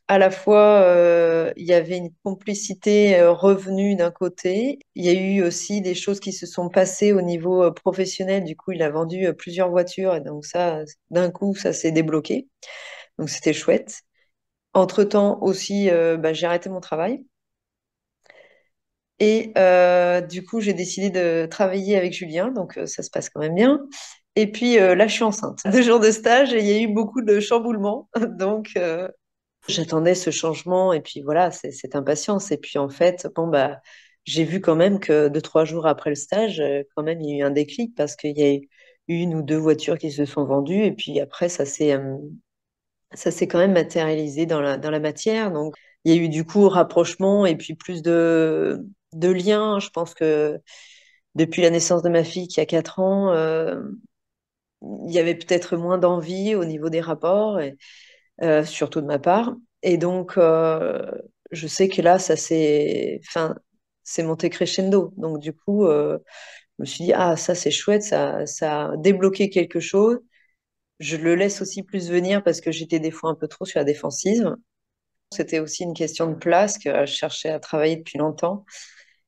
À la fois, il y avait une complicité revenue d'un côté. Il y a eu aussi des choses qui se sont passées au niveau professionnel. Du coup, il a vendu plusieurs voitures et donc ça, d'un coup, ça s'est débloqué. Donc c'était chouette. Entre-temps aussi, j'ai arrêté mon travail et du coup, j'ai décidé de travailler avec Julien. Donc ça se passe quand même bien. Et puis là, je suis enceinte. 2 jours de stage et il y a eu beaucoup de chamboulements. Donc j'attendais ce changement et puis voilà, c'est cette impatience. Et puis en fait, bon, bah, j'ai vu quand même que 2, 3 jours après le stage, quand même, il y a eu un déclic parce qu'il y a eu une ou deux voitures qui se sont vendues. Et puis après, ça s'est quand même matérialisé dans la matière. Donc, il y a eu du coup rapprochement et puis plus de liens. Je pense que depuis la naissance de ma fille qui a 4 ans, il y avait peut-être moins d'envie au niveau des rapports. Surtout de ma part. Et donc, je sais que là, enfin, c'est monté crescendo. Donc, du coup, je me suis dit, ah, ça, c'est chouette, ça a débloqué quelque chose. Je le laisse aussi plus venir parce que j'étais des fois un peu trop sur la défensive. C'était aussi une question de place que je cherchais à travailler depuis longtemps.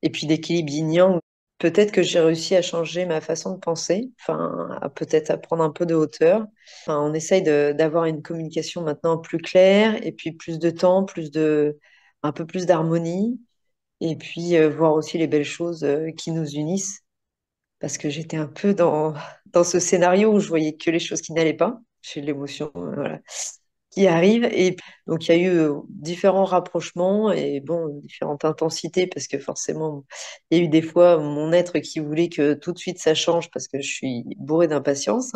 Et puis d'équilibre yin-yang. Peut-être que j'ai réussi à changer ma façon de penser, enfin, peut-être à prendre un peu de hauteur. Enfin, on essaye d'avoir une communication maintenant plus claire et puis plus de temps, un peu plus d'harmonie et puis voir aussi les belles choses qui nous unissent. Parce que j'étais un peu dans ce scénario où je voyais que les choses qui n'allaient pas. J'ai l'émotion, voilà, qui arrive. Et donc, il y a eu différents rapprochements et bon, différentes intensités parce que forcément, il y a eu des fois mon être qui voulait que tout de suite ça change parce que je suis bourrée d'impatience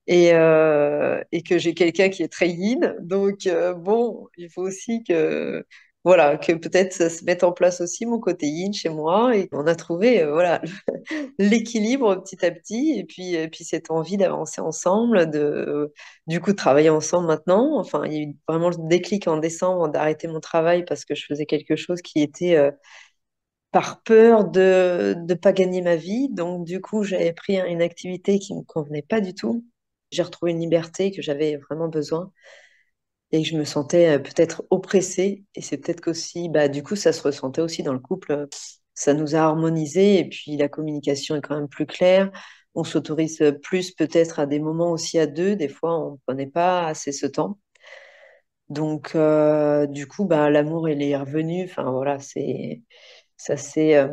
et que j'ai quelqu'un qui est très yin. Donc, bon, il faut aussi voilà, que peut-être ça se mette en place aussi mon côté yin chez moi et on a trouvé, voilà, l'équilibre petit à petit et puis cette envie d'avancer ensemble, du coup de travailler ensemble maintenant. Enfin, il y a eu vraiment le déclic en décembre d'arrêter mon travail parce que je faisais quelque chose qui était par peur de ne pas gagner ma vie. Donc du coup, j'avais pris une activité qui me convenait pas du tout. J'ai retrouvé une liberté que j'avais vraiment besoin et que je me sentais peut-être oppressée. Et c'est peut-être qu'aussi, bah, du coup, ça se ressentait aussi dans le couple. Ça nous a harmonisés et puis la communication est quand même plus claire. On s'autorise plus peut-être à des moments aussi à deux. Des fois, on ne prenait pas assez ce temps. Donc, du coup, bah, l'amour, il est revenu. Enfin, voilà, ça s'est, euh,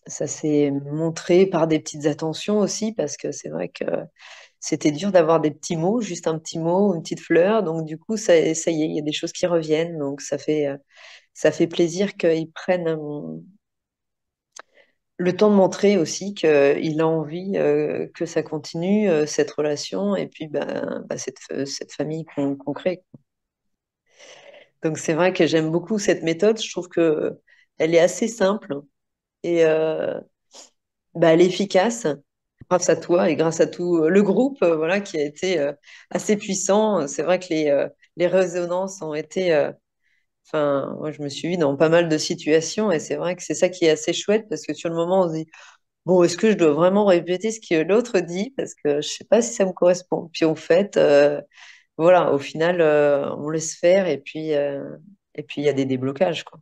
ça s'est montré par des petites attentions aussi, parce que c'est vrai que c'était dur d'avoir des petits mots, juste un petit mot, une petite fleur. Donc, du coup, ça y est, il y a des choses qui reviennent. Donc, ça fait plaisir qu'ils prennent le temps de montrer aussi qu'il a envie que ça continue, cette relation, et puis cette famille qu'on crée. Donc, c'est vrai que j'aime beaucoup cette méthode. Je trouve que elle est assez simple et elle est efficace. Grâce à toi et grâce à tout le groupe, voilà, qui a été assez puissant. C'est vrai que les résonances ont été. Enfin, moi, je me suis vue dans pas mal de situations et c'est vrai que c'est ça qui est assez chouette parce que sur le moment, on se dit, bon, est-ce que je dois vraiment répéter ce que l'autre dit? Parce que je sais pas si ça me correspond. Puis au fait, voilà, au final, on laisse faire et puis il y a des déblocages, quoi.